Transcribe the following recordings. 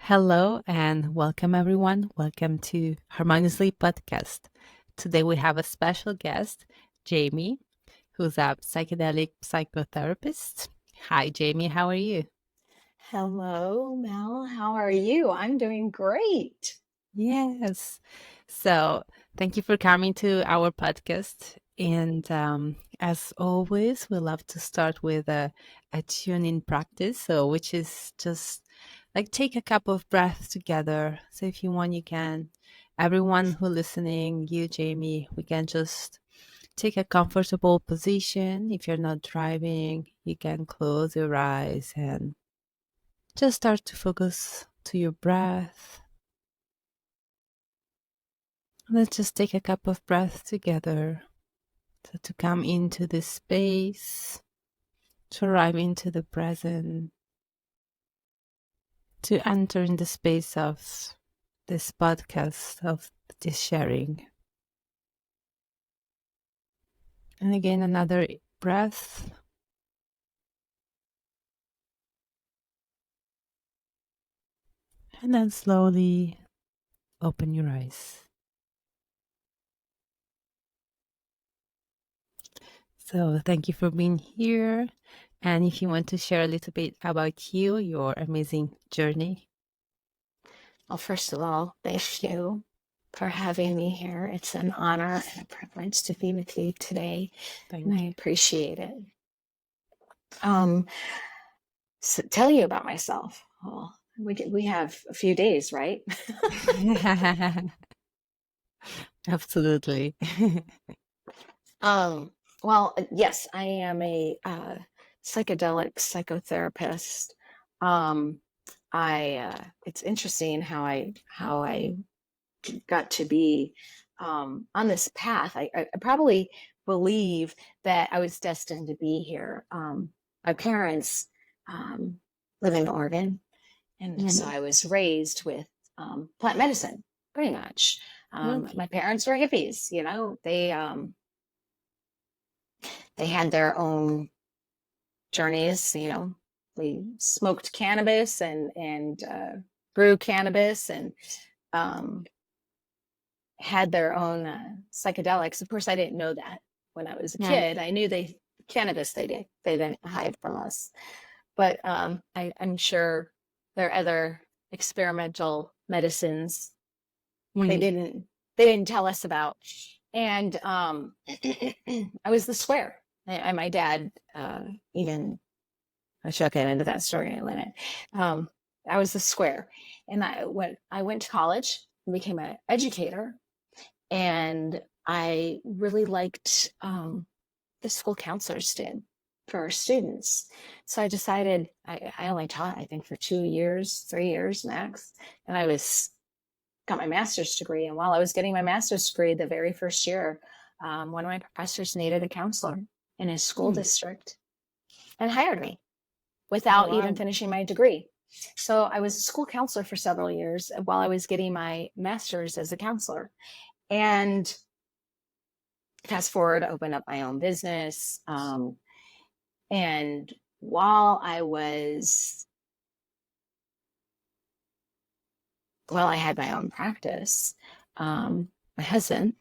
Hello and welcome, everyone. Welcome to Harmoniously podcast. Today we have a special guest, Jamie, who's a psychedelic psychotherapist. Hi, Jamie. How are you? Hello, Mel. How are you? I'm doing great. Yes. So, thank you for coming to our podcast. And as always, we love to start with a tuning practice. So, which is just like take a cup of breath together. So, if you want, you can. Everyone who listening, you, Jamie, we can just take a comfortable position. If you're not driving, you can close your eyes and just start to focus to your breath. Let's just take a cup of breath together. So to come into this space, to arrive into the present, to enter in the space of this podcast, of this sharing. And again, another breath. And then slowly open your eyes. So thank you for being here. And if you want to share a little bit about you, your amazing journey. Well, first of all, thank you for having me here. It's an honor and a privilege to be with you today, Thank and I you. appreciate it. Um, so tell you about myself. Well, we have a few days, right? Absolutely. Um, yes, I am a psychedelic psychotherapist. Um, it's interesting how I got to be on this path. I probably believe that I was destined to be here. My parents um, live in Oregon, and so Mhm. I was raised with plant medicine, pretty much. Okay. My parents were hippies, they had their own journeys. They smoked cannabis and grew cannabis and um, had their own psychedelics. Of course, I didn't know that when I was a Right. kid. I knew cannabis they didn't hide from us, but I'm sure there are other experimental medicines they Mhm. didn't they didn't tell us about. And I was the square. My dad even I should get into that story in a minute. Um, I was the square, and I went to college and became an educator, and I really liked the school counselors did for our students. So I decided I only taught, I think, for 2 years, 3 years max, and I was got my master's degree. And while I was getting my master's degree, the very first year, one of my professors needed a counselor in his school Hmm. district and hired me Oh, without even wow. finishing my degree. So I was a school counselor for several years while I was getting my master's as a counselor. And fast forward, I opened up my own business. And while I had my own practice, my husband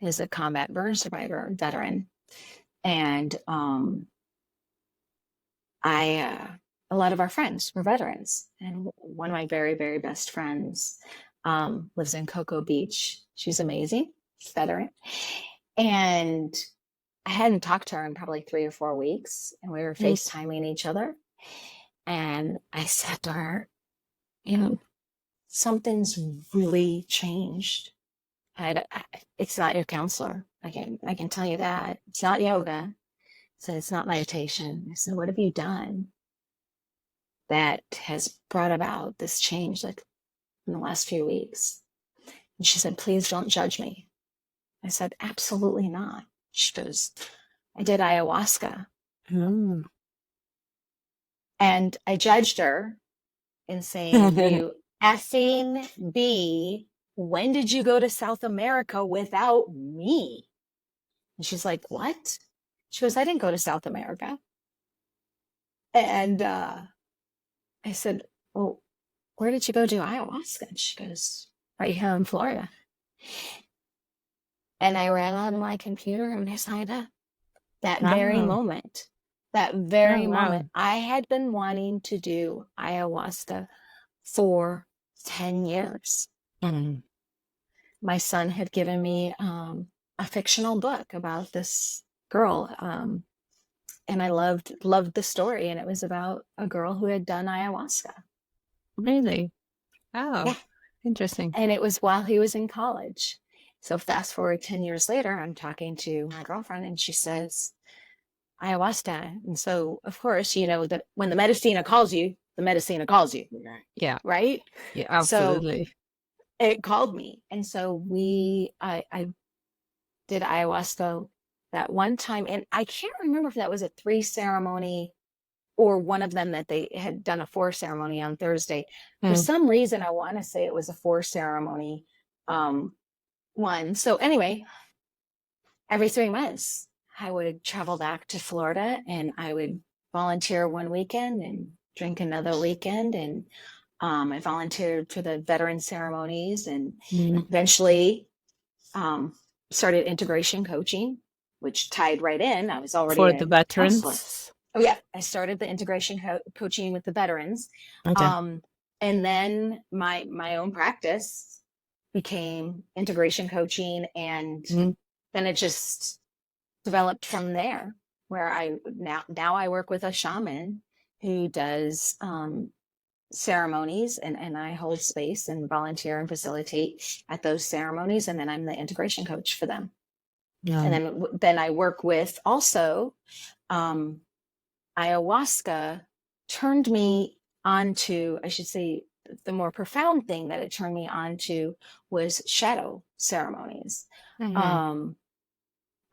is a combat burn survivor veteran. And a lot of our friends were veterans. And one of my very, very best friends lives in Cocoa Beach. She's amazing, she's a veteran. And I hadn't talked to her in probably 3 or 4 weeks, and we were Mm. FaceTiming each other. And I said to her, you know, something's really changed. It's not your counselor. I can tell you that. It's not yoga. So it's not meditation. I said, what have you done that has brought about this change like in the last few weeks? And she said, please don't judge me. I said, absolutely not. She goes, I did ayahuasca. Oh. And I judged her in saying, you effing B, when did you go to South America without me? And she's like, what? She goes, I didn't go to South America. And I said, oh. where did you go do ayahuasca? And she goes, right here in Florida. And I ran on my computer and I signed up. That very Wow. moment, that Oh, very wow. moment, I had been wanting to do ayahuasca for 10 years. Mm. My son had given me a fictional book about this girl. And I loved the story. And it was about a girl who had done ayahuasca. Really? Oh, Yeah. interesting. And it was while he was in college. So fast forward 10 years later, I'm talking to my girlfriend and she says, ayahuasca. And so, of course, you know that when the medicina calls you, the medicina calls you, Yeah. right? Yeah, So absolutely. it called me. And so I did ayahuasca that one time. And I can't remember if that was a 3 ceremony or one of them that they had done a 4 ceremony on Thursday. For Mm. some reason, I want to say it was a 4 ceremony um, one. So anyway, every 3 months, I would travel back to Florida and I would volunteer one weekend and drink another weekend. And I volunteered for the veteran ceremonies and Mm. eventually um, started integration coaching, which tied right in. I was already For the a counselor. veterans. Oh, yeah. I started the integration coaching with the veterans. Okay. Um, and then my own practice became integration coaching. And Mm. then it just developed from there where I now I work with a shaman who does ceremonies and I hold space and volunteer and facilitate at those ceremonies and then I'm the integration coach for them. And Yeah. then I work with also um, ayahuasca turned me onto, I should say, the more profound thing that it turned me onto was shadow ceremonies. Mhm. Um,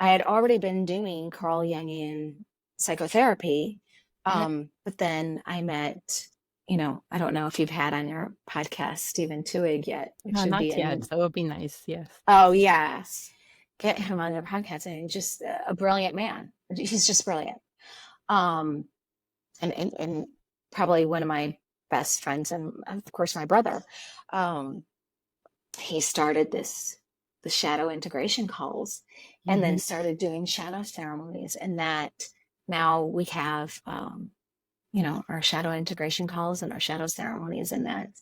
I had already been doing Carl Jungian psychotherapy, Yeah. but then I met, I don't know if you've had on your podcast Stephen Twig yet, which No, would not be yet. in. That would be nice. Yes. Oh yes, get him on your podcast, and he's just a brilliant man. He's just brilliant, um, and probably one of my best friends, and of course my brother. Um, he started the shadow integration calls and then Hmm. started doing shadow ceremonies and that now we have our shadow integration calls and our shadow ceremonies and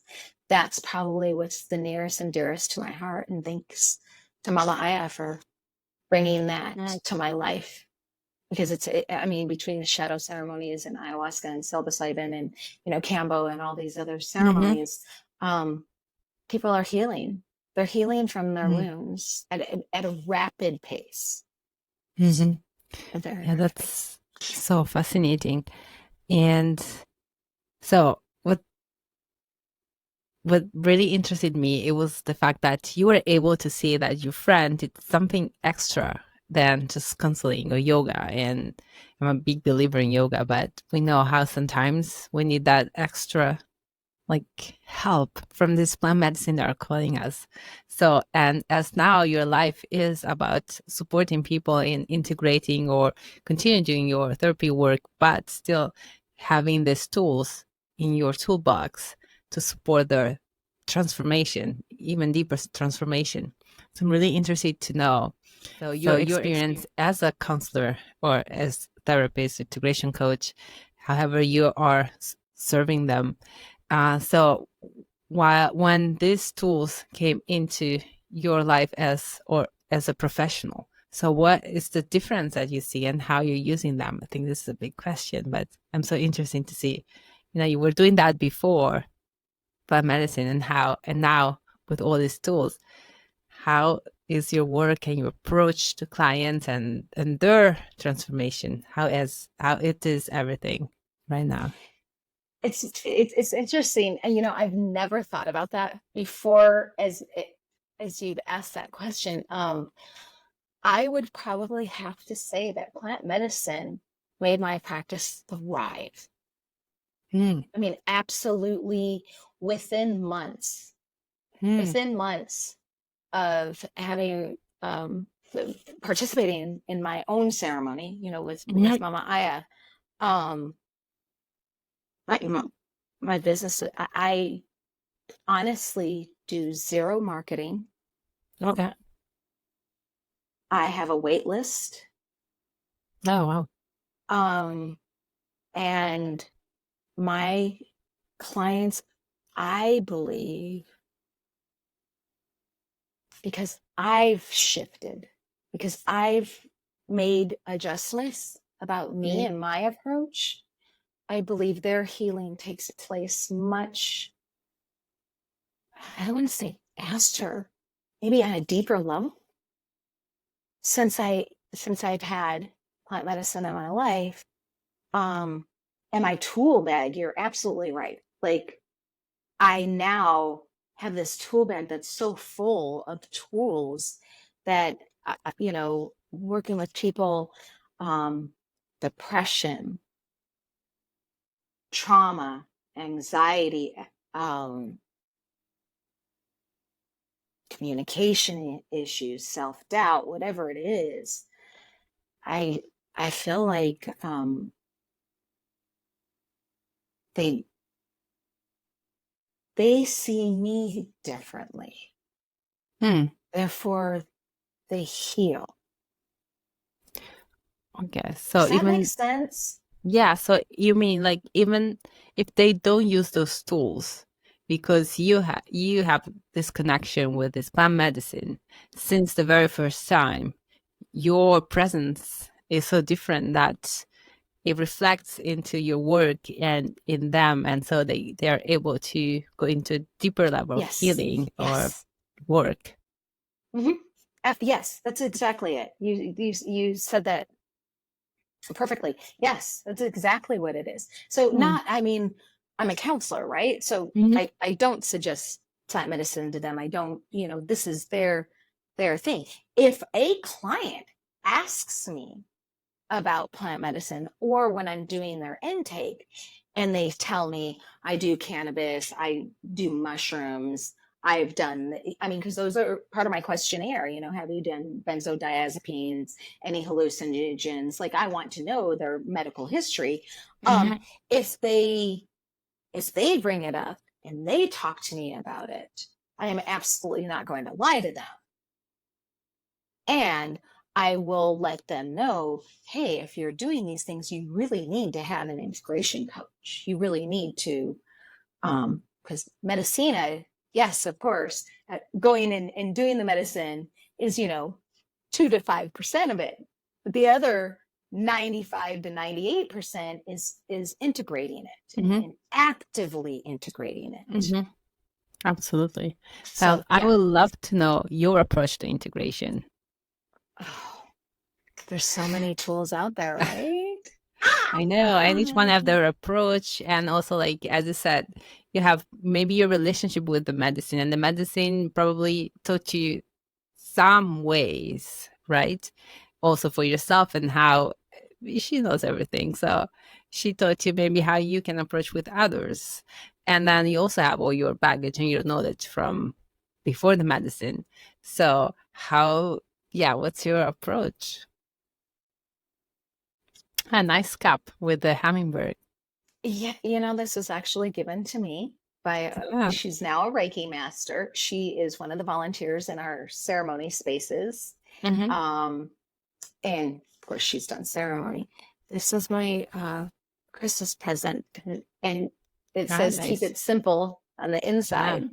that's probably what's the nearest and dearest to my heart and thanks to Mama Aya for bringing that Nice. to my life because I mean between the shadow ceremonies and ayahuasca and psilocybin and Kambo and all these other Hmm. ceremonies um people are healing. They're healing from their Hmm. wounds at a rapid pace. Hmm. A very Yeah, rapid pace. that's so fascinating. And so what really interested me, it was the fact that you were able to see that your friend did something extra than just counseling or yoga. And I'm a big believer in yoga, but we know how sometimes we need that extra like help from this plant medicine that are calling us. So, and as now your life is about supporting people in integrating or continue doing your therapy work, but still having these tools in your toolbox to support the transformation, even deeper transformation. So I'm really interested to know. So your experience as a counselor or as therapist, integration coach, however you are serving them, so while when these tools came into your life as a professional, so what is the difference that you see and how you're using them? I think this is a big question, but I'm so interested to see. You were doing that before plant medicine, and now with all these tools, how is your work and your approach to clients and their transformation? How it is everything right now? It's interesting, and I've never thought about that before. As you've asked that question, I would probably have to say that plant medicine made my practice thrive. Hmm. I mean, absolutely within months, Hmm. within months of having participating in my own ceremony, with Yeah. Mama Aya. Um, my, my business, I honestly do zero marketing. Okay. I have a wait list. Oh, wow. Um, and my clients, I believe, because I've shifted, because I've made adjustments about me Mhm. and my approach, I believe their healing takes place much, I don't want to say faster, maybe on a deeper level. Since I've had plant medicine in my life, um, and my tool bag, you're absolutely right. Like I now have this tool bag that's so full of tools that, working with people, um, depression, trauma, anxiety, um, communication issues, self doubt, whatever it is, I I feel like they they see me differently. Hmm. Therefore, they heal. Okay. So Does that make even sense? yeah, so you mean like even if they don't use those tools because you have this connection with this plant medicine since the very first time, your presence is so different that it reflects into your work and in them, and so they are able to go into a deeper level of Yes. healing or Yes. work. hmm yes, that's exactly it. You said that perfectly. Yes, that's exactly what it is. So Hmm. not, I mean, I'm a counselor, right? So Hmm. I don't suggest plant medicine to them. I don't, this is their thing. If a client asks me about plant medicine or when I'm doing their intake and they tell me I do cannabis, I do mushrooms, I've done, I mean, because those are part of my questionnaire, have you done benzodiazepines, any hallucinogens? Like I want to know their medical history. Um, Hmm. if they bring it up and they talk to me about it, I am absolutely not going to lie to them. And I will let them know, hey, if you're doing these things, you really need to have an integration coach. You really need to, because medicina, yes, of course, going in and doing the medicine is, 2 to 5% of it. But the other 95 to 98% is integrating it Hmm. and actively integrating it. Hmm. Absolutely. Well, So I yeah. would love to know your approach to integration. Oh, there's so many tools out there, right? I know, and each one have their approach, and also like as you said, you have maybe your relationship with the medicine, and the medicine probably taught you some ways, right? Also for yourself and how she knows everything, so she taught you maybe how you can approach with others, and then you also have all your baggage and your knowledge from before the medicine. So how, yeah, what's your approach? A nice cup with the hummingbird. Yeah, this was actually given to me by, Yeah. she's now a Reiki master. She is one of the volunteers in our ceremony spaces. Hmm. Um, and of course, she's done ceremony. This is my Christmas present, and it Ah, says keep nice. it simple on the Yeah. inside.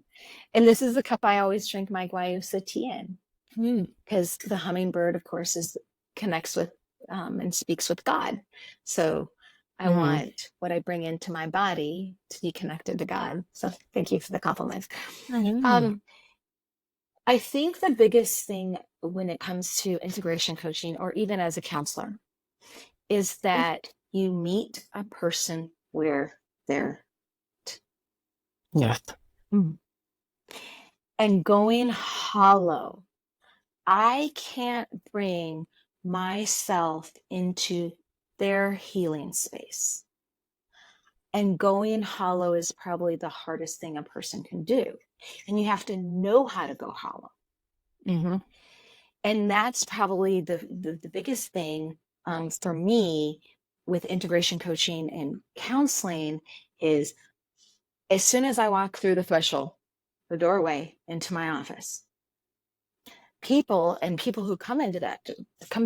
And this is the cup I always drink my guayusa tea in Mm. because the hummingbird, of course, connects with and speaks with God. So I Mm. want what I bring into my body to be connected to God. So thank you for the compliment. Mm. Um, I think the biggest thing when it comes to integration coaching, or even as a counselor, is that you meet a person where they're Yes. Mm. and going hollow. I can't bring myself into their healing space. And going hollow is probably the hardest thing a person can do. And you have to know how to go hollow. Hmm. And that's probably the biggest thing for me with integration coaching and counseling is as soon as I walk through the threshold. the doorway into my office. People who come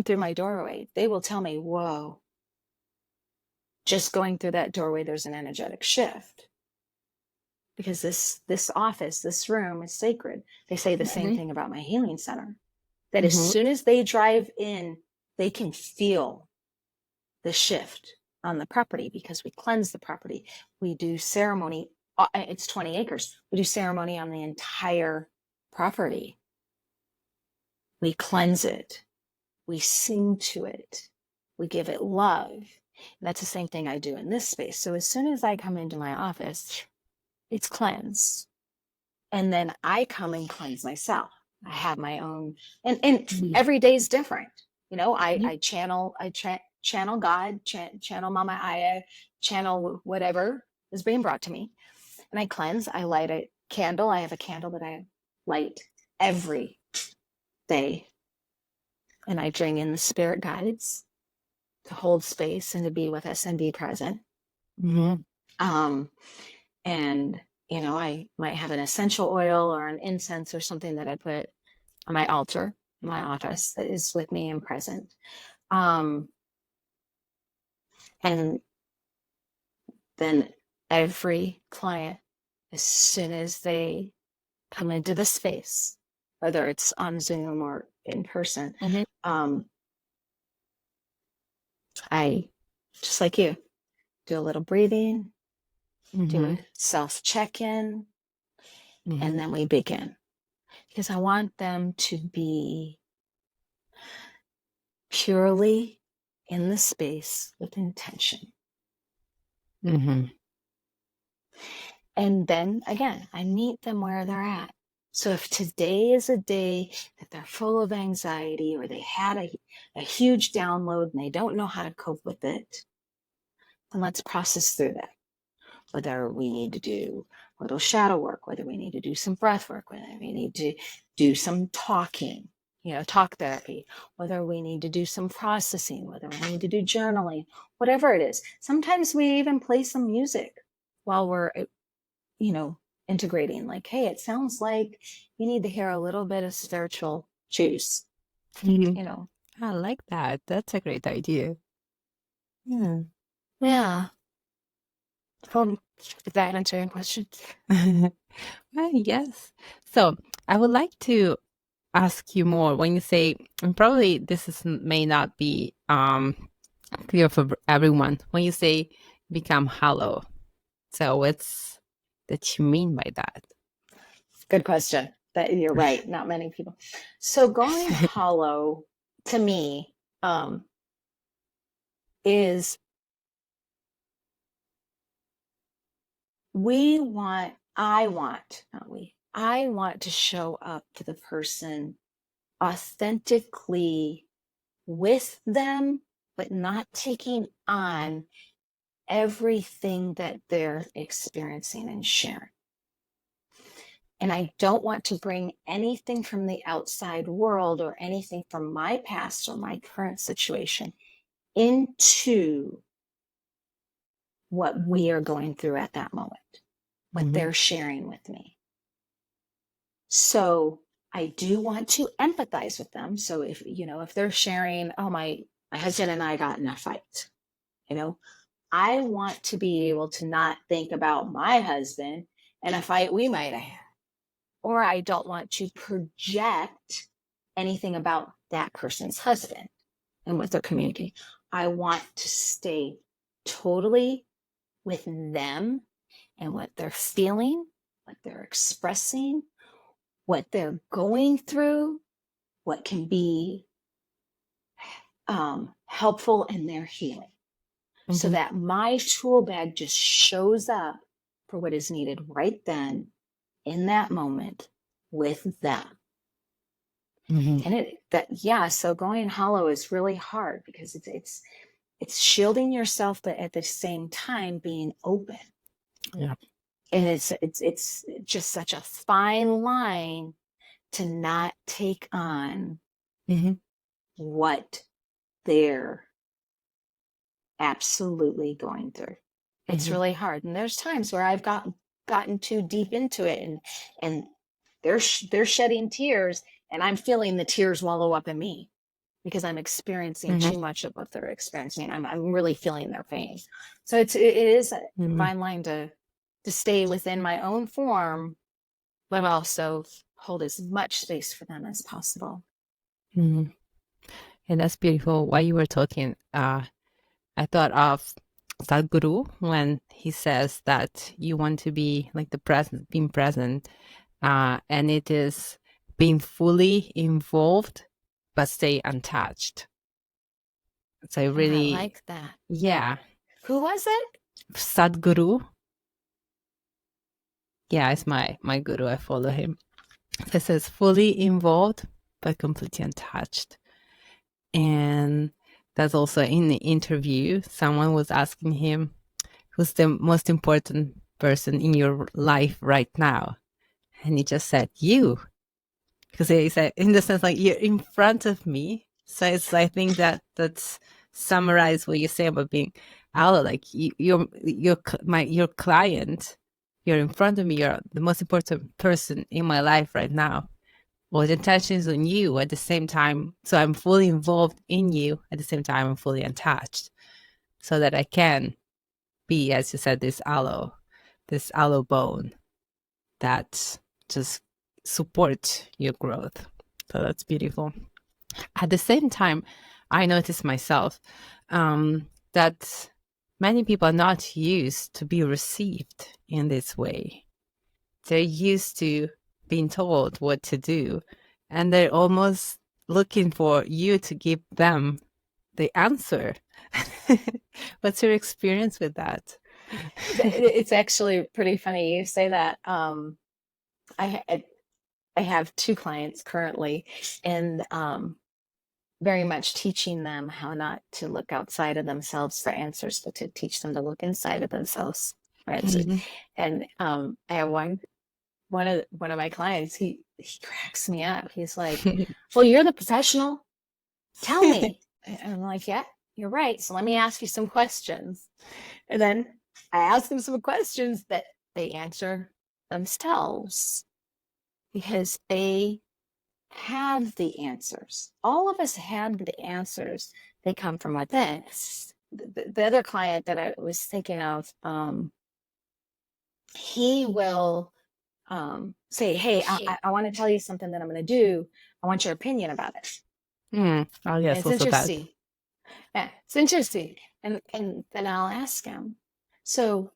through my doorway, they will tell me, whoa, just going through that doorway, there's an energetic shift. Because this office, this room is sacred. They say the same thing about my healing center. That as soon as they drive in, they can feel the shift on the property, because we cleanse the property. We do ceremony. It's 20 acres. We do ceremony on the entire property. We cleanse it. We sing to it. We give it love. And that's the same thing I do in this space. So as soon as I come into my office, it's cleansed. And then I come and cleanse myself. I have my own, and every day is different. You know, I channel God, channel Mama Aya, channel whatever is being brought to me. And I cleanse. I light a candle. I have a candle that I light every day. And I bring in the spirit guides to hold space and to be with us and be present. And, you know, I might have an essential oil or an incense or something that I put on my altar in my office that is with me and present. And then every client, as soon as they come into the space, whether it's on Zoom or in person, I, just like you, do a little breathing, do a self check-in, and then we begin. Because I want them to be purely in the space with intention. And then again, I meet them where they're at. So if today is a day that they're full of anxiety, or they had a huge download and they don't know how to cope with it, then let's process through that. Whether we need to do a little shadow work, whether we need to do some breath work, whether we need to do some talking, you know, talk therapy, whether we need to do some processing, whether we need to do journaling, whatever it is. Sometimes we even play some music while we're, you know, integrating. Like, hey, it sounds like you need to hear a little bit of spiritual juice, you know. I like that. That's a great idea. Yeah. Did that answer your question? Well, yes. So I would like to ask you more when you say, and probably this may not be clear for everyone, when you say become hollow. So what's that you mean by that? Good question. That you're right. Not many people. So going hollow to me is I want to show up to the person authentically with them, but not taking on everything that they're experiencing and sharing. And I don't want to bring anything from the outside world or anything from my past or my current situation into what we are going through at that moment, what they're sharing with me. So I do want to empathize with them. So if, you know, if they're sharing, oh, my husband and I got in a fight, you know, I want to be able to not think about my husband and a fight we might have had. Or I don't want to project anything about that person's husband and what they're communicating. I want to stay totally with them and what they're feeling, what they're expressing, what they're going through, what can be helpful in their healing. So that my tool bag just shows up for what is needed right then, in that moment, with them. And so going hollow is really hard because it's shielding yourself, but at the same time being open. Yeah. And it's just such a fine line to not take on what they're absolutely going through. It's really hard. And there's times where I've gotten gotten too deep into it, and they're shedding tears, and I'm feeling the tears wallow up in me because I'm experiencing Mm-hmm. too much of what they're experiencing. I'm really feeling their pain. So it is a Mm-hmm. fine line to stay within my own form, but also hold as much space for them as possible. Mm-hmm. And that's beautiful. While you were talking, I thought of Sadhguru when he says that you want to be like the present, being present, and it is being fully involved but stay untouched. So I And I really, like that. yeah, Who was it? Sadhguru. Yeah, it's my guru. I follow him. It says fully involved but completely untouched. And that's also in the interview. Someone was asking him, who's the most important person in your life right now? And he just said, you. Because he said, in the sense, like, you're in front of me. So it's, I think that's summarize what you say about being out. Like, your client, you're in front of me. You're the most important person in my life right now. Well, the attention is on you at the same time. So I'm fully involved in you at the same time. I'm fully untouched, so that I can be, as you said, this aloe bone that just support your growth. So that's beautiful. At the same time, I notice myself that many people are not used to be received in this way. They're used to being told what to do, and they're almost looking for you to give them the answer. What's your experience with that? It's actually pretty funny you say that. I I have two clients currently, and very much teaching them how not to look outside of themselves for answers, but to teach them to look inside of themselves for answers. Mm-hmm. And I have one of my clients. He cracks me up. He's like, "Well, you're the professional. Tell me." And I'm like, "Yeah, you're right. So let me ask you some questions." And then I ask them some questions that they answer themselves because they have the answers. All of us have the answers. They come from within. The other client that I was thinking of, he will say, "Hey, I want to tell you something that I'm going to do. I want your opinion about it." Oh, And yes, it's also that. interesting. Yeah, it's interesting. And then I'll ask him. So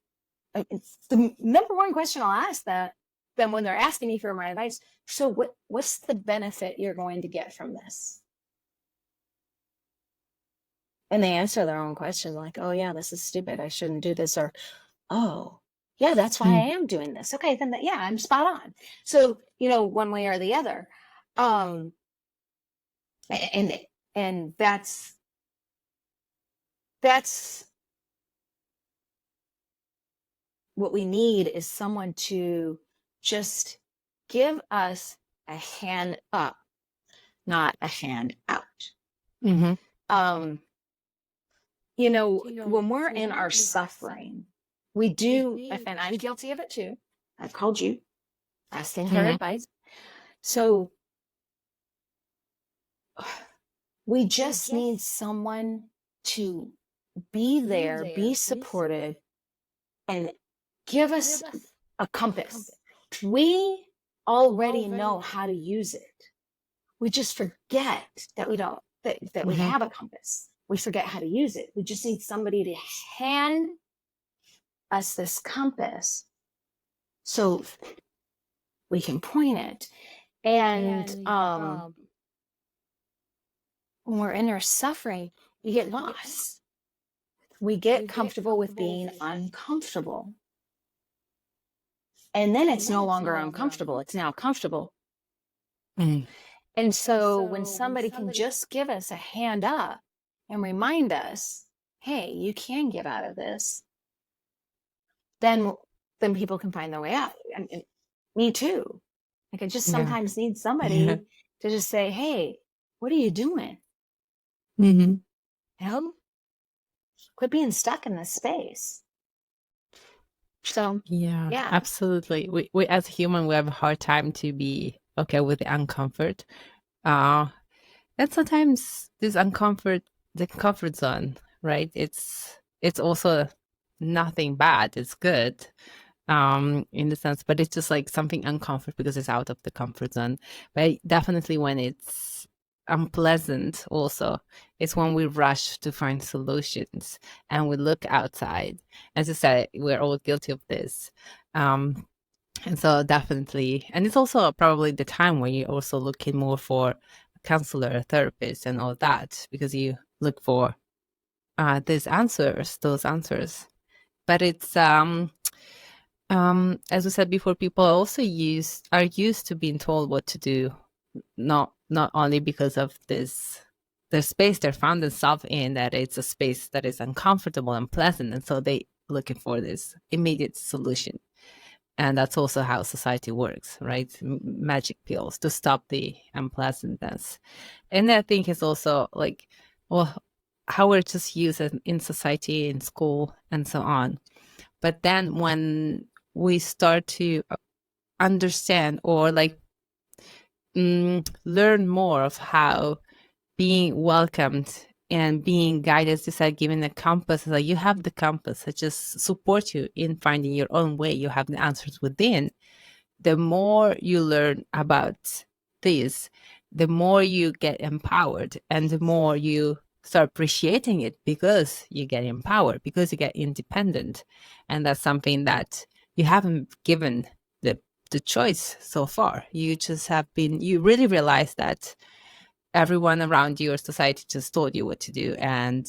it's the number one question I'll ask them when they're asking me for my advice. So what's the benefit you're going to get from this? And they answer their own questions like, "Oh yeah, this is stupid. I shouldn't do this," or, "Oh yeah, that's why I Mm. am doing this." Okay, then yeah, I'm spot on. So, one way or the other. Um, and that's what we need, is someone to just give us a hand up, not a hand out. Mm-hmm. Um, when we're in our suffering, we do, and I'm guilty of it too. I've called you asking for Mm-hmm. advice. So we just need someone to be there, be supportive, and give us a compass. We already know how to use it. We just forget that we don't, that we Mm-hmm. have a compass. We forget how to use it. We just need somebody to hand us this compass so we can point it. And when we're in our suffering, we get lost. We get comfortable with being uncomfortable. And then it's no longer uncomfortable, it's now comfortable. Mm. And so when somebody can just give us a hand up and remind us, "Hey, you can get out of this," then people can find their way out. And me too. Like, I just Yeah. sometimes need Yeah. somebody to just say, "Hey, what are you doing? Mm-hmm. Quit being stuck in this space." So, Yeah, yeah. absolutely. We as human, we have a hard time to be okay with the uncomfort. Uh, and sometimes this uncomfort, the comfort zone, right? It's also nothing bad. It's good, in the sense, but it's just like something uncomfort because it's out of the comfort zone. But definitely when it's unpleasant also, it's when we rush to find solutions and we look outside. As I said, we're all guilty of this. um and so definitely, and it's also probably the time when you're also looking more for a counselor, a therapist, and all that, because you look for those answers. But it's as we said before, people also are used to being told what to do, not only because of this the space they found themselves in, that it's a space that is uncomfortable and pleasant, and so they looking for this immediate solution. And that's also how society works, right? Magic pills to stop the unpleasantness. And I think it's also like, well, how we're just used in society, in school, and so on. But then when we start to understand, or like learn more of how being welcomed and being guided, as you said, given a compass, like you have the compass that just support you in finding your own way. You have the answers within. The more you learn about this, the more you get empowered, and the more you start appreciating it, because you get empowered, because you get independent. And that's something that you haven't given the choice so far. You just have been, you really realize that everyone around you or society just told you what to do. And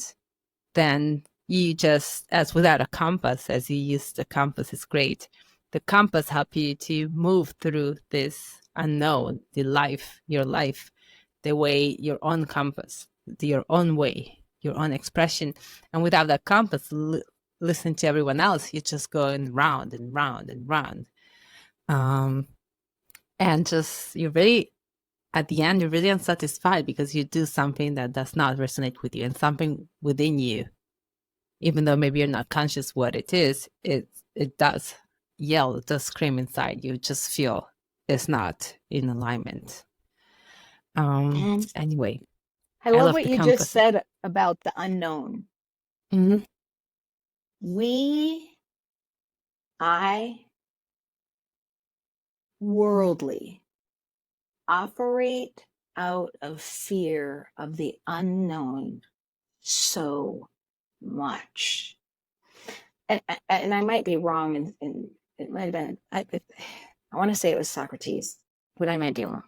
then you just, as without a compass, as you use the compass, is great. The compass help you to move through this unknown, your life, the way, your own compass, your own way, your own expression. And without that compass, listen to everyone else, you're just going round and round and round. Um, and just, you're really, at the end, you're really unsatisfied because you do something that does not resonate with you, and something within you, even though maybe you're not conscious what it is, it does yell, it does scream inside you. Just feel it's not in alignment. And Anyway, I I love love what the you just compass. said about the unknown. Mhm. We, I, worldly, operate out of fear of the unknown so much. And I might be wrong, and it might have been, I want to say it was Socrates, but I might be wrong.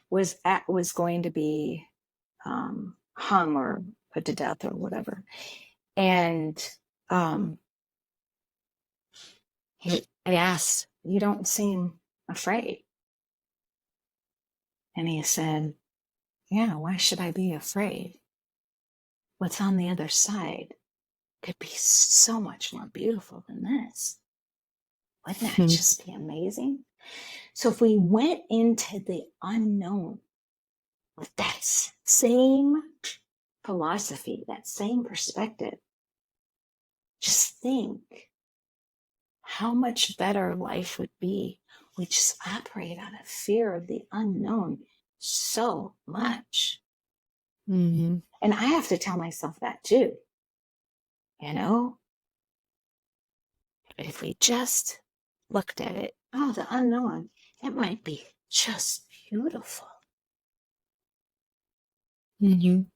Was going to be hung or put to death or whatever, and um, I asked, "You don't seem afraid," and he said, "Yeah, why should I be afraid? What's on the other side could be so much more beautiful than this. Wouldn't that just be amazing?" So if we went into the unknown with that same philosophy, that same perspective, just think how much better life would be. We just operate out of fear of the unknown so much. Mhm. And I have to tell myself that too, you know? But if we just looked at it, oh, the unknown, it might be just beautiful. Mhm.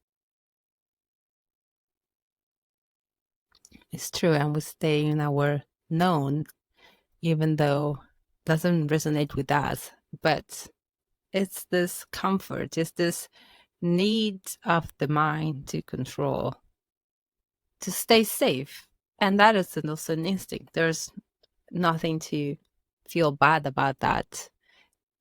It's true, and we stay in our known, even though it doesn't resonate with us. But it's this comfort, it's this need of the mind to control, to stay safe. And that is also an instinct. There's nothing to feel bad about that.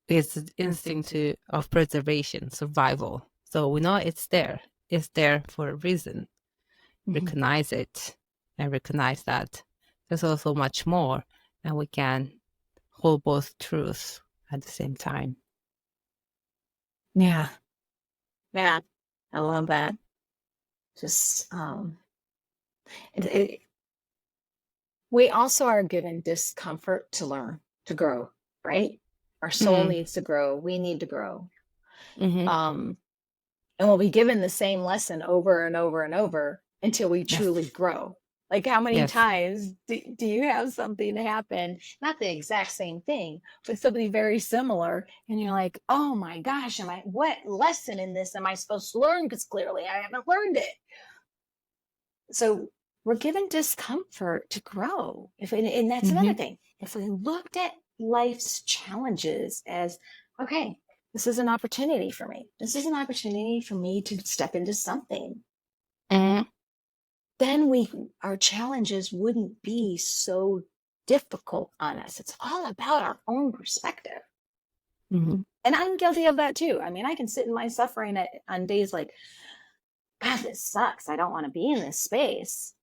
It's an instinct of preservation, survival. So we know it's there. It's there for a reason. Mhm. Recognize it, and recognize that there's also much more, and we can hold both truths at the same time. Yeah. Yeah. I love that. Just, it, it, We also are given discomfort to learn, to grow, right? Our soul Mm-hmm. needs to grow. We need to grow. Mm-hmm. Um, and we'll be given the same lesson over and over and over until we Yes. truly grow. Like, how many Yes. times do you have something happen, not the exact same thing, but something very similar, and you're like, oh my gosh, what lesson in this am I supposed to learn? Because clearly I haven't learned it. So we're given discomfort to grow. And that's Mm-hmm. another thing. If we looked at life's challenges as, okay, this is an opportunity for me. This is an opportunity for me to step into something. Mm-hmm. Then our challenges wouldn't be so difficult on us. It's all about our own perspective. Mm-hmm. And I'm guilty of that too. I mean, I can sit in my suffering on days like, God, this sucks. I don't want to be in this space.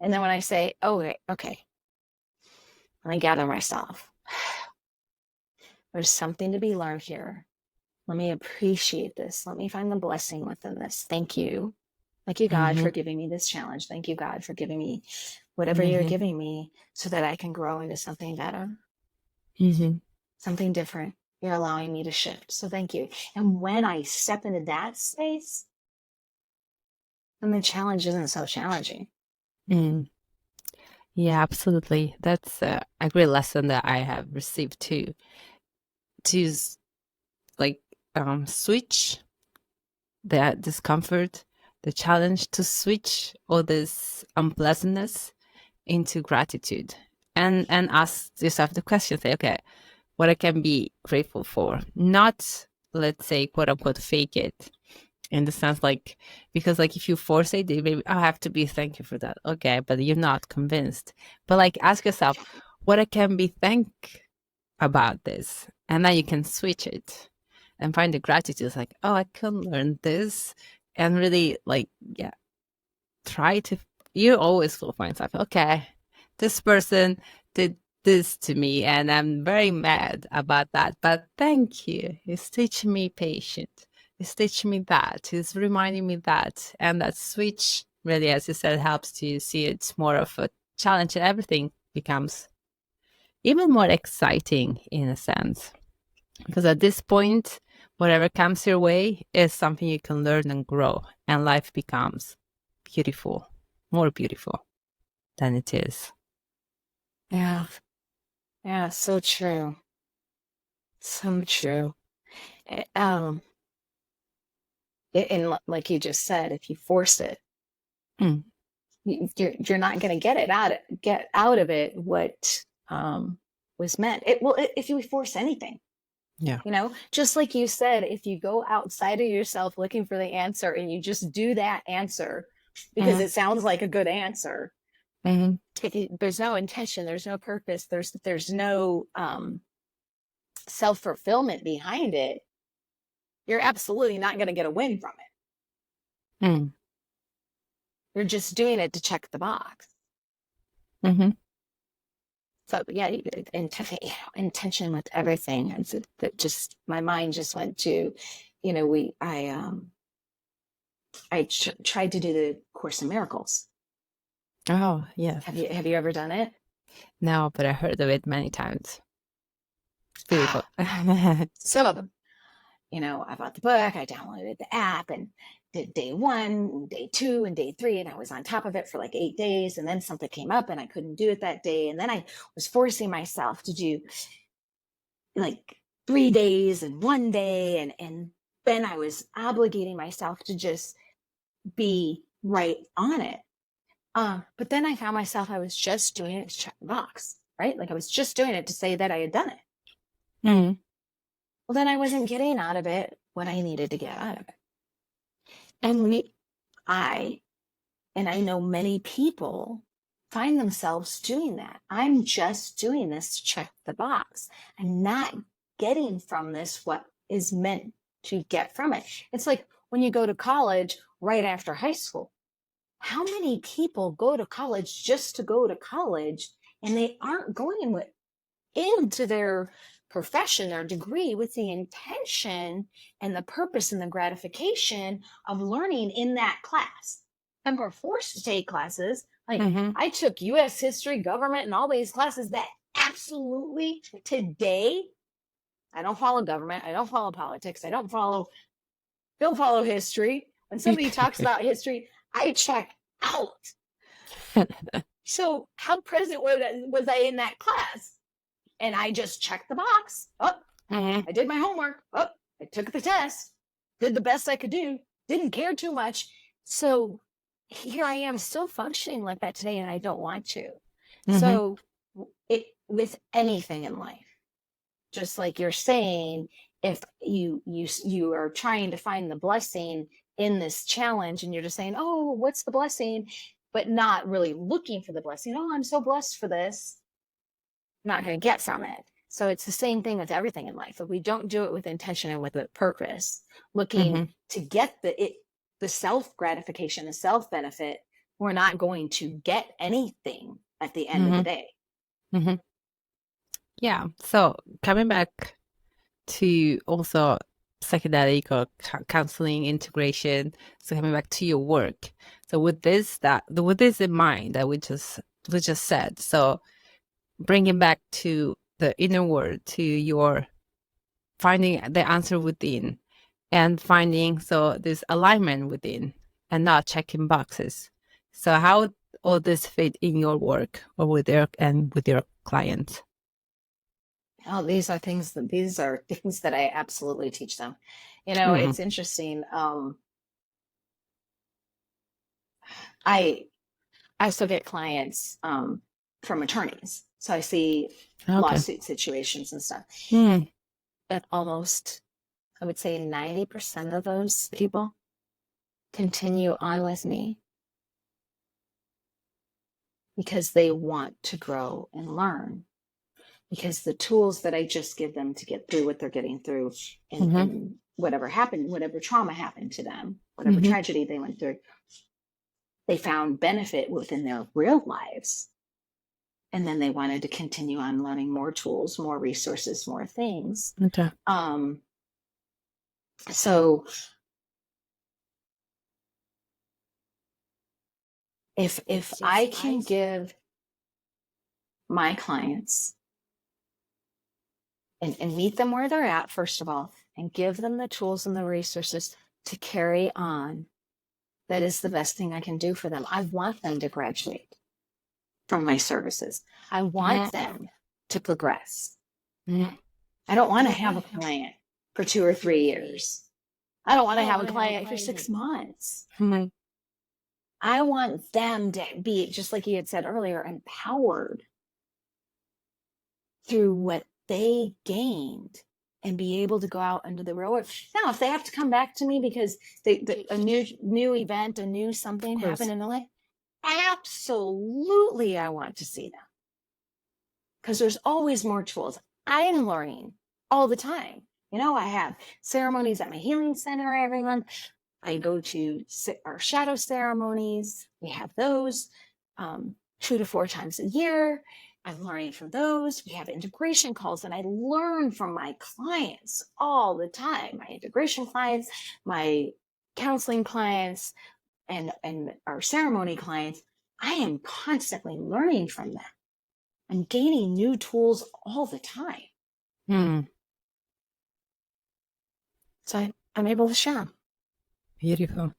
And then when I say, oh, okay, let me gather myself. There's something to be learned here. Let me appreciate this. Let me find the blessing within this. Thank you. Thank you, God, Mm-hmm. for giving me this challenge. Thank you, God, for giving me whatever you're Mm-hmm. giving me so that I can grow into something better, Mm-hmm. something different. You're allowing me to shift. So thank you. And when I step into that space, then the challenge isn't so challenging. Mm. Yeah, absolutely. That's a great lesson that I have received too. To like switch the discomfort, the challenge to switch all this unpleasantness into gratitude, and ask yourself the question, say, okay, what I can be grateful for, not, let's say, quote unquote, fake it, in the sense like, because like if you force it, maybe I have to be thank you for that, okay, but you're not convinced. But like ask yourself what I can be thank about this, and then you can switch it and find the gratitude. It's like, oh, I can learn this, and really like, yeah, try to, you always will find something, okay, this person did this to me and I'm very mad about that, but thank you, it's teaching me patience, it's teaching me that, it's reminding me that. And that switch really, as you said, helps to see it's more of a challenge, and everything becomes even more exciting in a sense, because at this point, whatever comes your way is something you can learn and grow, and life becomes beautiful, more beautiful than it is. Yeah. Yeah. So true. So true. Eh, Um, and like you just said, if you force it, Mm, you're not going to get out of it what was meant. If you force anything, yeah. just like you said, if you go outside of yourself looking for the answer and you just do that answer because Mm-hmm. it sounds like a good answer, Mm-hmm. there's no intention, there's no purpose, there's no self-fulfillment behind it, you're absolutely not going to get a win from it. Mm, You're just doing it to check the box. mm-hmm. So yeah, intention with everything. And so that just my mind just went to, we I tried to do the Course in Miracles. Oh, yes. Have you ever done it? No, but I heard of it many times. It's beautiful. Some of them. I bought the book, I downloaded the app, and did day one, day two, and day three, and I was on top of it for like 8 days, and then something came up and I couldn't do it that day, and then I was forcing myself to do like 3 days and one day, and then I was obligating myself to just be right on it. But then I found myself, I was just doing it to check the box, right? Like I was just doing it to say that I had done it. Mm, Well, then I wasn't getting out of it what I needed to get out of it. And I, and I know many people find themselves doing that. I'm just doing this to check the box. I'm not getting from this what is meant to get from it. It's like when you go to college right after high school. How many people go to college just to go to college, and they aren't going into their profession, their degree, with the intention and the purpose and the gratification of learning in that class? And we're forced to take classes Like, Mm-hmm. I took US history, government, and all these classes that absolutely today, I don't follow government. I don't follow politics. I don't follow history. When somebody talks about history, I check out. So how present was I in that class? And I just checked the box. Oh, Mm-hmm. I did my homework. Oh, I took the test. Did the best I could do. Didn't care too much. So here I am still functioning like that today, and I don't want to. Mm-hmm. So it with anything in life, just like you're saying, if you are trying to find the blessing in this challenge, and you're just saying, oh, what's the blessing, but not really looking for the blessing. Oh, I'm so blessed for this. I'm not going to get from it. So it's the same thing with everything in life. If we don't do it with intention and with a purpose, looking Mm-hmm. to get the self gratification, the self benefit, we're not going to get anything at the end of the Mm-hmm. day. Mm-hmm. Yeah. So coming back to also psychedelic or counseling integration. So coming back to your work. So with this in mind that we just said. So bringing back to the inner world, to your finding the answer within, and finding this alignment within, and not checking boxes. So how all this fit in your work or with your clients? Oh, these are things that I absolutely teach them. Mm-hmm. It's interesting. I I still get clients from attorneys, so I see Okay. lawsuit situations and stuff. Mm. But almost, I would say, 90% of those people continue on with me because they want to grow and learn. Because the tools that I just give them to get through what they're getting through, Mm-hmm. and whatever happened, whatever trauma happened to them, whatever Mm-hmm. tragedy they went through, they found benefit within their real lives. And then they wanted to continue on learning more tools, more resources, more things. Okay. Um, so if I can give my clients and meet them where they're at, first of all, and give them the tools and the resources to carry on, that is the best thing I can do for them. I want them to graduate from my services. I want them to progress. Mm-hmm. I don't want to have a client for 2 or 3 years. I don't want to have a client for 6 months. Mm-hmm. I want them to be, just like you had said earlier, empowered through what they gained and be able to go out into the real world. Now, if they have to come back to me because a new event, a new something happened in their life, absolutely I want to see them, because there's always more tools. I'm learning all the time. I have ceremonies at my healing center every month. I go to our shadow ceremonies. We have those 2 to 4 times a year. I'm learning from those. We have integration calls, and I learn from my clients all the time. My integration clients, my counseling clients, and our ceremony clients. I am constantly learning from them. I'm gaining new tools all the time. Mm. So I'm able to share them. Beautiful.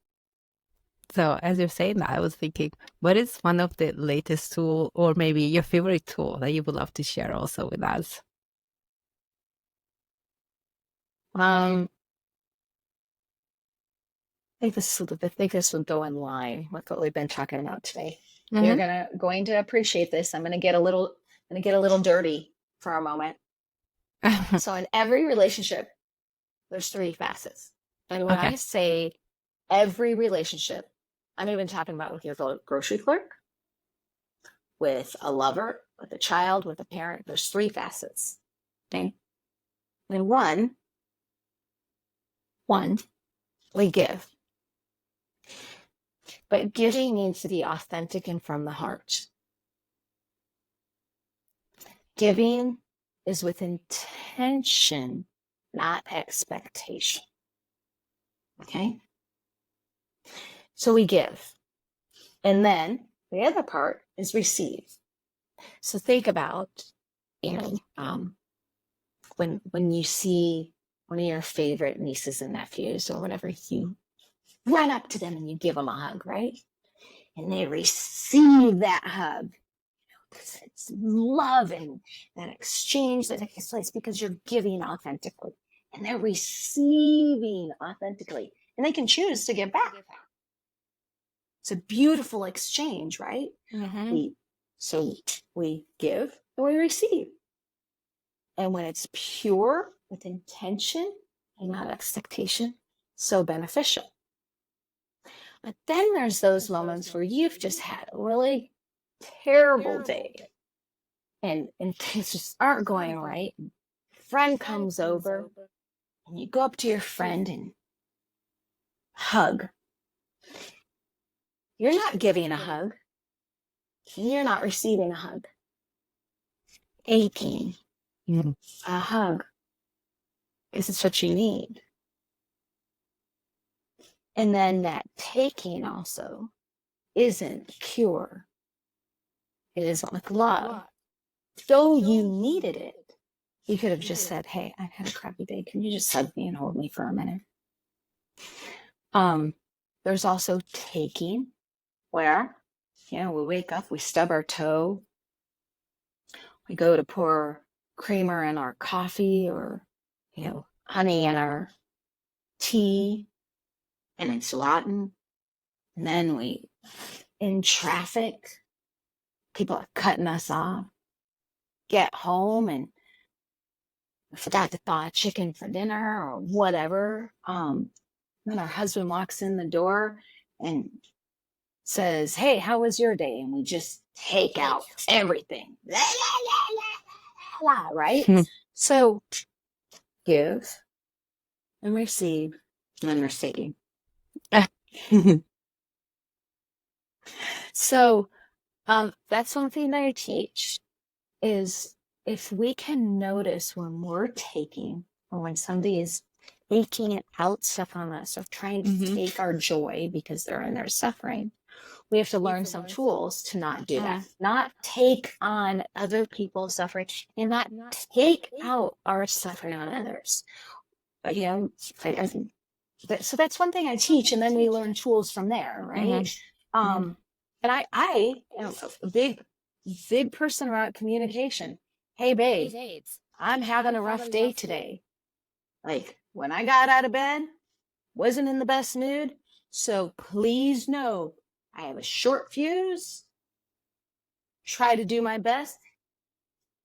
So as you're saying that, I was thinking, what is one of the latest tool, or maybe your favorite tool that you would love to share also with us? I think this will go in line with what we've been talking about today. Mm-hmm. You're going to appreciate this. I'm gonna get a little dirty for a moment. So in every relationship, there's 3 facets. And when Okay. I say every relationship, I'm even talking about with your grocery clerk, with a lover, with a child, with a parent. There's 3 facets. Okay. And one, we give. But giving needs to be authentic and from the heart. Giving is with intention, not expectation. Okay? So we give. And then The other part is receive. So think about, when you see one of your favorite nieces and nephews or whatever, you run up to them and you give them a hug, right? And they receive that hug. It's love and that exchange that takes place because you're giving authentically and they're receiving authentically, and they can choose to give back. It's a beautiful exchange, right? Mm-hmm. We give and we receive. And when it's pure with intention and not expectation, so beneficial. But then there's those moments where you've just had a really terrible day and things just aren't going right. Friend comes over and you go up to your friend and hug. You're not giving a hug. You're not receiving a hug. Aching. Mm-hmm. A hug is what you need. And then that taking also isn't pure. It isn't with love. Though you needed it, you could have just said, hey, I've had a crappy day. Can you just hug me and hold me for a minute? There's also taking, where, we wake up, we stub our toe, we go to pour creamer in our coffee or, honey in our tea, and it's rotten. And then we, in traffic, people are cutting us off, get home and forgot to thaw a chicken for dinner or whatever. Then our husband walks in the door and says, hey, how was your day? And we just take out everything. Right? So give and receive and receive. So that's one thing that I teach is if we can notice when we're taking or when somebody is taking it out stuff on us or trying to take our joy because they're in their suffering, we have to learn some tools to not do that, not take on other people's suffering and not take out our suffering on others. But, so that's one thing I teach, and then we learn tools from there, right? And I am a big person about communication. Hey, babe, I'm having a rough day today. Like, when I got out of bed, wasn't in the best mood. So please know I have a short fuse. Try to do my best.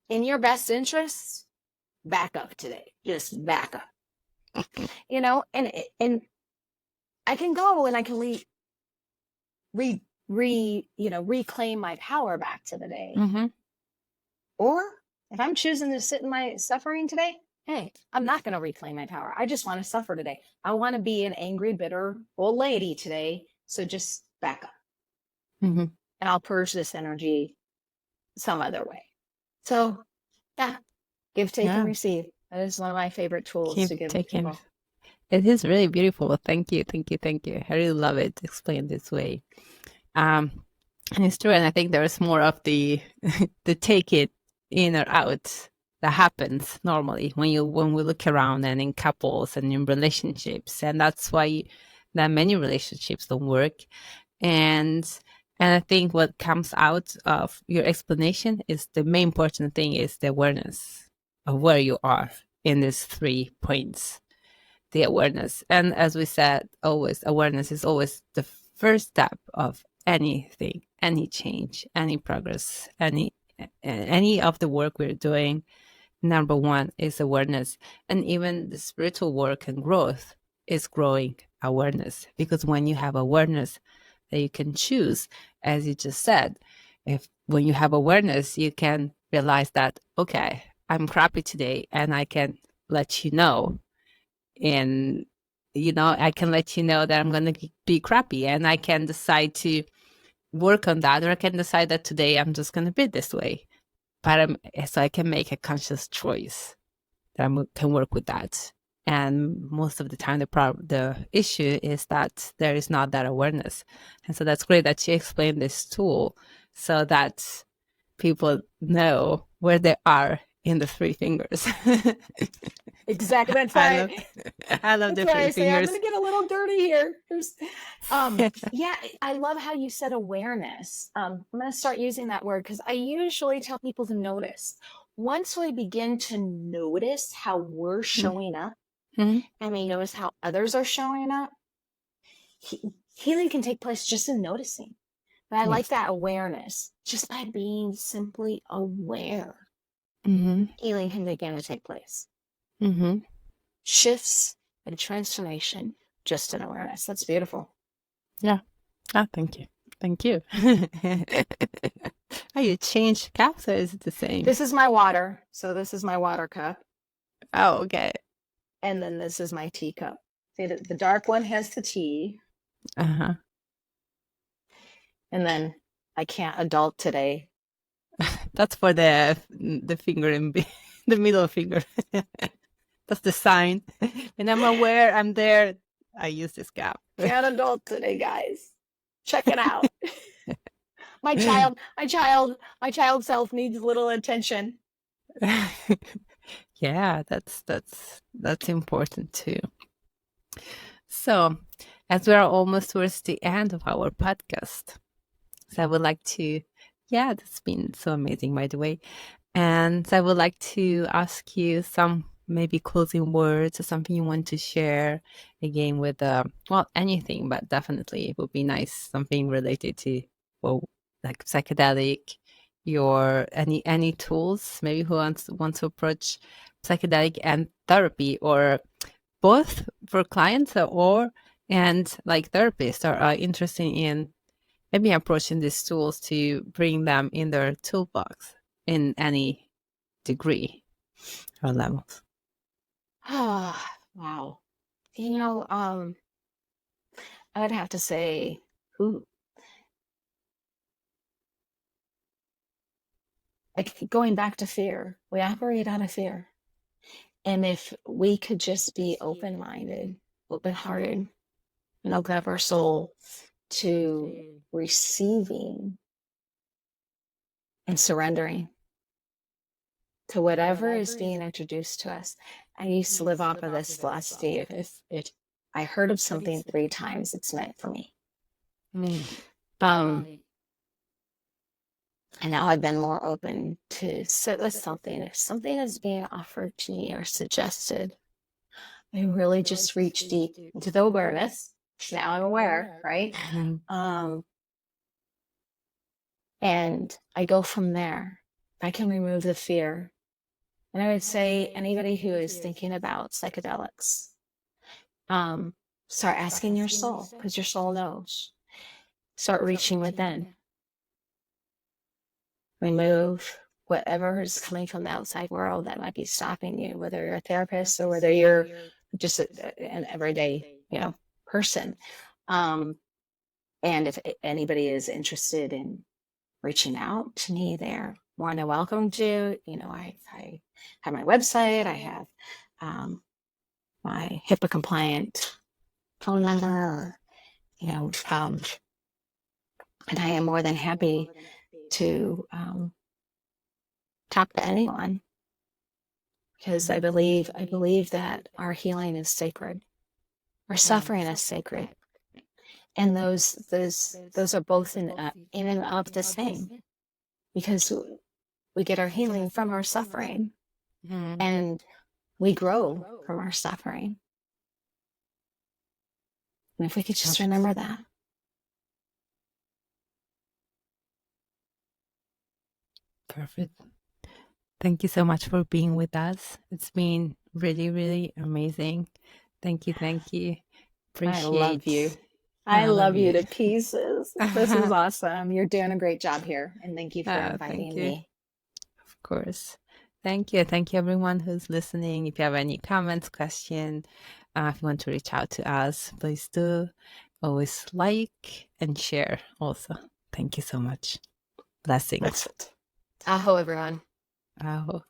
In your best interests, back up today. Just back up. And I can go and I can reclaim my power back to the day. Or if I'm choosing to sit in my suffering today, hey, I'm not going to reclaim my power. I just want to suffer today. I want to be an angry, bitter old lady today. So just back up. And I'll purge this energy some other way. So, give, take, and receive. That is one of my favorite tools to give people. It is really beautiful. Thank you. I really love it explained this way. And it's true. And I think there's more of the take it in or out that happens normally when we look around and in couples and in relationships. And that's why that many relationships don't work. And I think what comes out of your explanation is the main important thing is the awareness of where you are in these 3 points. The awareness. And as we said, always awareness is always the first step of anything, any change, any progress, any of the work we're doing. Number 1 is awareness. And even the spiritual work and growth is growing awareness, because when you have awareness that you can choose, as you just said, when you have awareness, you can realize that, okay, I'm crappy today, and I can let you know. And, I can let you know that I'm going to be crappy, and I can decide to work on that, or I can decide that today I'm just going to be this way. But so I can make a conscious choice that I can work with that. And most of the time, the issue is that there is not that awareness. And so that's great that you explained this tool so that people know where they are in the three fingers. Exactly. That's I why love, I love that's the why three I say I'm fingers. gonna get a little dirty here. Yeah, I love how you said awareness. I'm gonna start using that word because I usually tell people to notice. Once we begin to notice how we're showing up Mm-hmm. and we notice how others are showing up, healing can take place just in noticing. But I like Yes. that awareness. Just by being simply aware, Mm-hmm. healing can begin to take place. Mm-hmm. Shifts and transformation just in awareness. That's beautiful. Yeah. Ah, thank you. Thank you. Oh, you changed cups or is it the same? This is my water. So this is my water cup. Oh, okay. And then this is my teacup. See, the dark one has the tea. Uh-huh. And then I can't adult today. That's for the finger in the middle finger. That's the sign. When I'm aware I'm there, I use this cup. Can't adult today, guys. Check it out. My child self needs little attention. Yeah, that's important too. So, as we are almost towards the end of our podcast, so I would like to, yeah, that's been so amazing, by the way. And so I would like to ask you some maybe closing words or something you want to share again with, well, anything, but definitely it would be nice, something related to, well, like psychedelic, your any tools, maybe who wants to approach psychedelic and therapy, or both for clients or and like therapists are interested in maybe approaching these tools to bring them in their toolbox in any degree or levels. Wow. I would have to say, ooh, like going back to fear, we operate out of fear. And if we could just be open minded, open hearted, and open up our soul to receiving and surrendering to whatever is being introduced to us. I used to live off of this philosophy. If I heard of something 3 times, it's meant for me. Um, and now I've been more open to sit with something. If something is being offered to me or suggested, I really just reach deep into the awareness. Now I'm aware, right? And I go from there. I can remove the fear. And I would say anybody who is thinking about psychedelics, start asking your soul, because your soul knows. Start reaching within. Remove whatever is coming from the outside world that might be stopping you, whether you're a therapist or whether you're just an everyday, person. And if anybody is interested in reaching out to me, they're more than welcome to. I have my website. I have my HIPAA compliant phone number. And I am more than happy to talk to anyone, because I believe that our healing is sacred, our suffering is sacred, and those are both in and of the same, because we get our healing from our suffering, and we grow from our suffering. And if we could just remember that. Perfect. Thank you so much for being with us. It's been really, really amazing. Thank you. Thank you. I love you. Appreciate. I love you to pieces. This is awesome. You're doing a great job here. And thank you for inviting Thank you. me. Of course. Thank you. Thank you, everyone who's listening. If you have any comments, questions, if you want to reach out to us, please do. Always like and share also. Thank you so much. Blessings. Excellent. Aho, everyone. Aho.